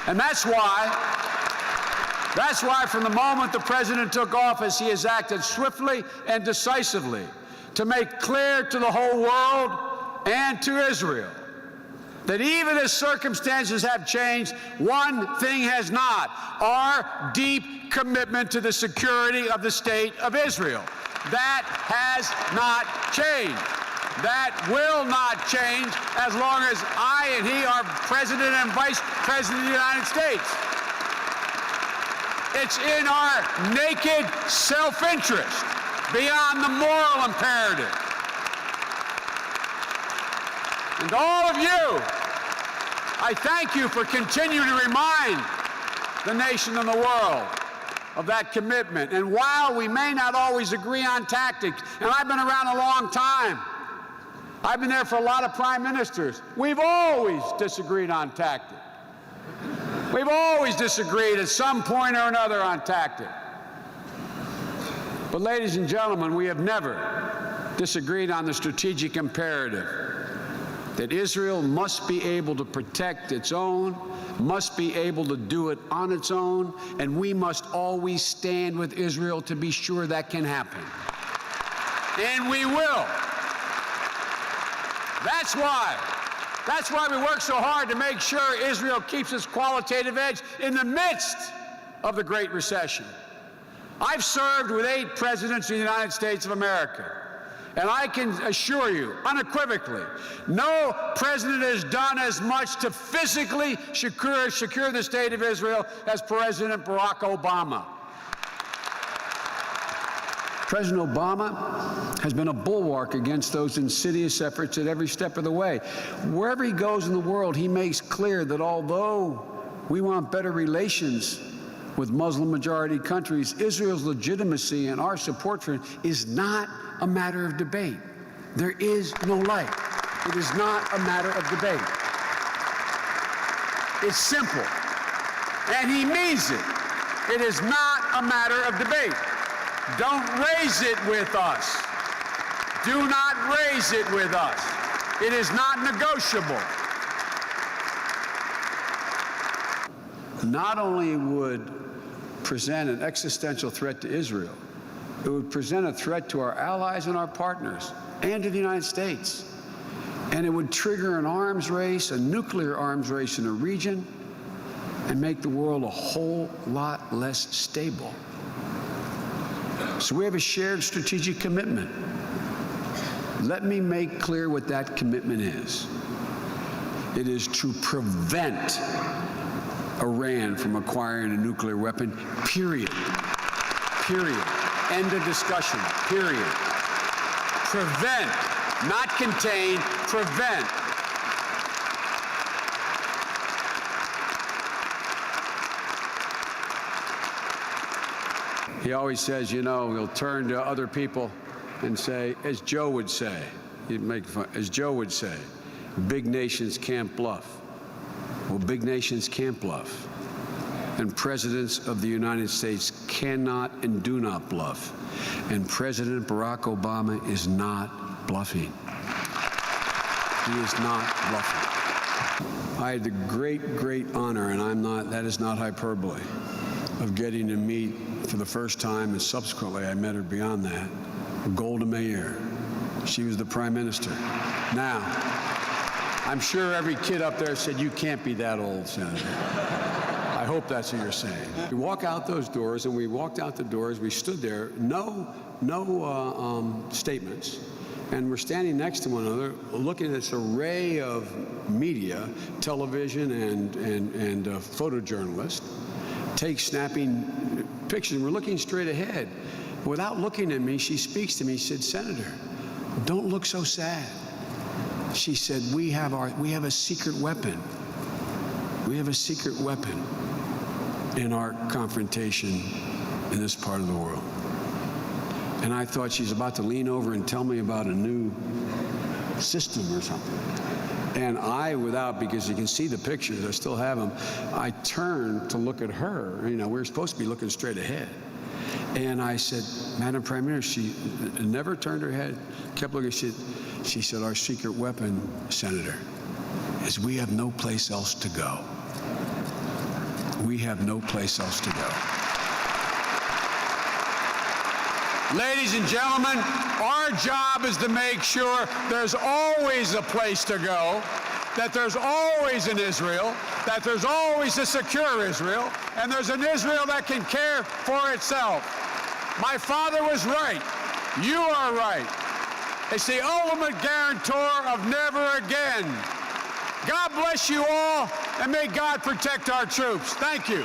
And that's why from the moment the president took office, he has acted swiftly and decisively to make clear to the whole world and to Israel that even as circumstances have changed, one thing has not: our deep commitment to the security of the state of Israel. That has not changed. That will not change as long as I and he are President and Vice President of the United States. It's in our naked self-interest, beyond the moral imperative. And to all of you, I thank you for continuing to remind the nation and the world of that commitment. And while we may not always agree on tactics, and I've been around a long time, I've been there for a lot of prime ministers, we've always disagreed on tactics. We've always disagreed at some point or another on tactics. But ladies and gentlemen, we have never disagreed on the strategic imperative that Israel must be able to protect its own, must be able to do it on its own, and we must always stand with Israel to be sure that can happen. And we will. That's why we work so hard to make sure Israel keeps its qualitative edge in the midst of the Great Recession. I've served with 8 presidents of the United States of America, and I can assure you unequivocally, no president has done as much to physically secure the state of Israel as President Barack Obama. President Obama has been a bulwark against those insidious efforts at every step of the way. Wherever he goes in the world, he makes clear that although we want better relations with Muslim-majority countries, Israel's legitimacy and our support for it is not a matter of debate. There is no light. It is not a matter of debate. It's simple. And he means it. It is not a matter of debate. Don't raise it with us. Do not raise it with us. It is not negotiable. Not only would present an existential threat to Israel, it would present a threat to our allies and our partners and to the United States. And it would trigger an arms race, a nuclear arms race in the region, and make the world a whole lot less stable. So we have a shared strategic commitment. Let me make clear what that commitment is. It is to prevent Iran from acquiring a nuclear weapon, period. Period. End of discussion, period. Prevent, not contain, prevent. He always says, you know, he'll turn to other people and say, as Joe would say, he'd make fun, as Joe would say, big nations can't bluff. Well, big nations can't bluff. And presidents of the United States cannot and do not bluff. And President Barack Obama is not bluffing. He is not bluffing. I had the great honor, and that is not hyperbole, of getting to meet for the first time, and subsequently I met her beyond that, Golda Meir. She was the prime minister. Now, I'm sure every kid up there said, you can't be that old, Senator. I hope that's what you're saying. We walk out those doors, and we walked out the doors, we stood there, no statements, and we're standing next to one another, looking at this array of media, television and photojournalists, snapping pictures, and we're looking straight ahead. Without looking at me, she speaks to me. She said, Senator, don't look so sad. She said, we have a secret weapon. We have a secret weapon in our confrontation in this part of the world. And I thought she's about to lean over and tell me about a new system or something. And because you can see the pictures, I still have them, I turned to look at her. You know, we were supposed to be looking straight ahead. And I said, Madam Prime Minister, she never turned her head, kept looking. She said, our secret weapon, Senator, is we have no place else to go. we have no place else to go. Ladies and gentlemen, our job is to make sure there's always a place to go, that there's always an Israel, that there's always a secure Israel, and there's an Israel that can care for itself. My father was right. You are right. It's the ultimate guarantor of never again. God bless you all, and may God protect our troops. Thank you.